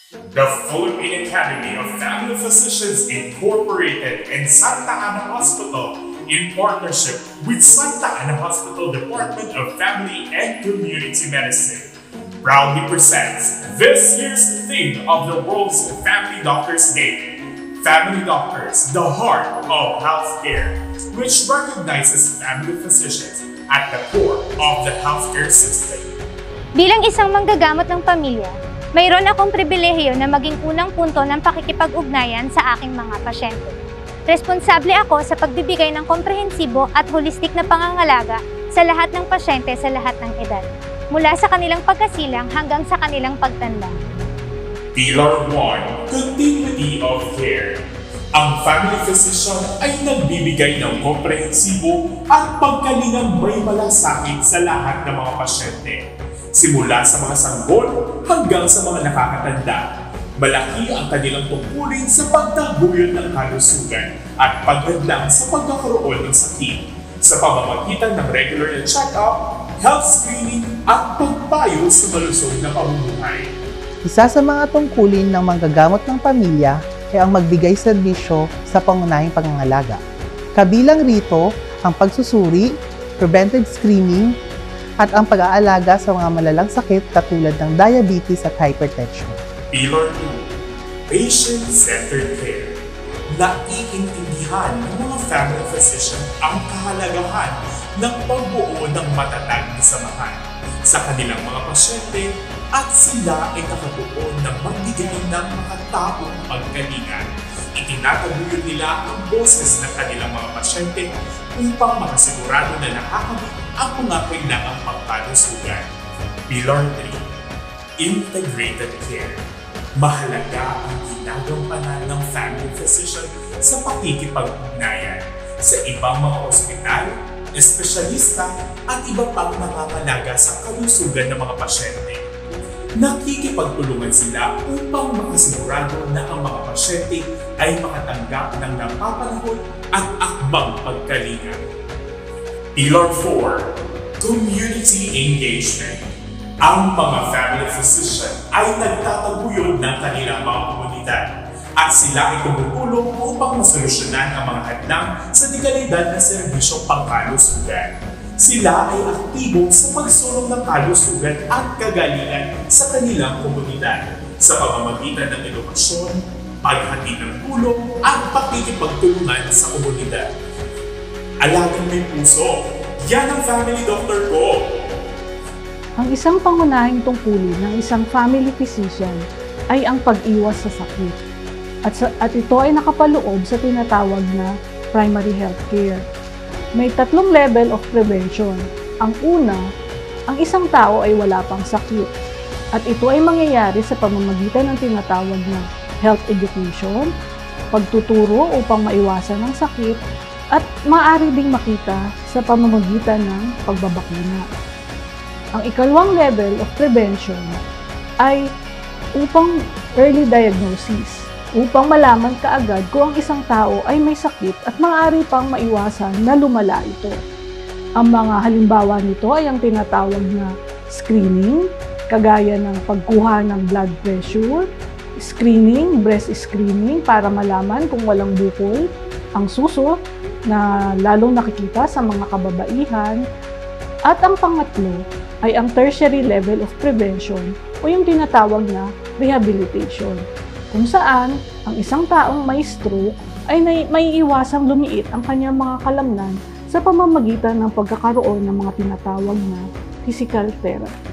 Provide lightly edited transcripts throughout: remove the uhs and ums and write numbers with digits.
The Philippine Academy of Family Physicians Incorporated and Santa Ana Hospital, in partnership with Santa Ana Hospital Department of Family and Community Medicine, proudly presents this year's theme of the World's Family Doctors Day, Family Doctors, the Heart of Healthcare, which recognizes family physicians at the core of the healthcare system. Bilang isang manggagamot ng pamilya, mayroon akong pribilehiyo na maging unang punto ng pakikipag-ugnayan sa aking mga pasyente. Responsable ako sa pagbibigay ng komprehensibo at holistic na pangangalaga sa lahat ng pasyente sa lahat ng edad, mula sa kanilang pagkasilang hanggang sa kanilang pagtanda. Pillar 1. Continuity of Care. Ang family physician ay nagbibigay ng komprehensibo at pagkalinang may malasakit sa lahat ng mga pasyente. Simula sa mga sanggol hanggang sa mga nakakatanda, malaki ang kanilang tungkulin sa pagtaguyod ng kalusugan at paghadlang sa pagkakaroon ng sakit sa pamamagitan ng regular na check-up, health screening at pagpayo sa malusog na pamumuhay. Isa sa mga tungkulin ng manggagamot ng pamilya ay ang magbigay serbisyo sa pangunahing pangangalaga. Kabilang rito ang pagsusuri, preventive screening, at ang pag-aalaga sa mga malalang sakit katulad ng diabetes at hypertension. Pillar 2. Patient-centered care. Naiintindihan ng mga family physician ang kahalagahan ng pagbuo ng matatag na samahan sa kanilang mga pasyente at sila ay nakatuon na magbigay ng makataong pagkalinga. Itinataguyod nila ang boses ng kanilang mga pasyente upang makasigurado na nakakamit ang mga kailangang pangkalusugan. Pillar 3. Integrated Care. Mahalaga ang ginagampanan ng family physician sa pakikipag-ugnayan sa ibang mga ospital, espesyalista at iba pang nangangalaga sa kalusugan ng mga pasyente. Nakikipagtulungan sila upang makasigurado na ang mga pasyente ay makatanggap ng napapanahon at akbang pagkalinga. Pillar 4. Community Engagement. Ang mga family physician ay nagtataguyod ng kanilang mga komunidad at sila ay tumutulong upang masolusyonan ang mga hadlang sa dekalidad na serbisyong pangkalusugan. Sila ay aktibo sa pagsulong ng kalusugan at kagalingan sa kanilang komunidad sa pamamagitan ng edukasyon, paghatid ng tulong at pakikipagtulungan sa komunidad. Alagang may puso, yan ang family doctor ko! Ang isang pangunahing tungkulin ng isang family physician ay ang pag-iwas sa sakit. At ito ay nakapaloob sa tinatawag na primary health care. May 3 level of prevention. Ang una, ang isang tao ay wala pang sakit. At ito ay mangyayari sa pamamagitan ng tinatawag na health education, pagtuturo upang maiwasan ang sakit, at maaari ding makita sa pamamagitan ng pagbabakuna. Ang ikalawang level of prevention ay upang early diagnosis, upang malaman kaagad kung ang isang tao ay may sakit at maaari pang maiwasan na lumala ito. Ang mga halimbawa nito ay ang tinatawag na screening, kagaya ng pagkuha ng blood pressure, screening, breast screening para malaman kung walang bukol, ang suso na lalong nakikita sa mga kababaihan, at ang pangatlo ay ang tertiary level of prevention o yung tinatawag na rehabilitation, kung saan ang isang taong may stroke ay may iwasang lumiit ang kanyang mga kalamnan sa pamamagitan ng pagkakaroon ng mga tinatawag na physical therapy.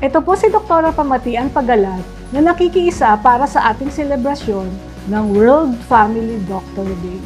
Ito po si Dr. Pamatian Pagalat na nakikiisa para sa ating selebrasyon ng World Family Doctor Day.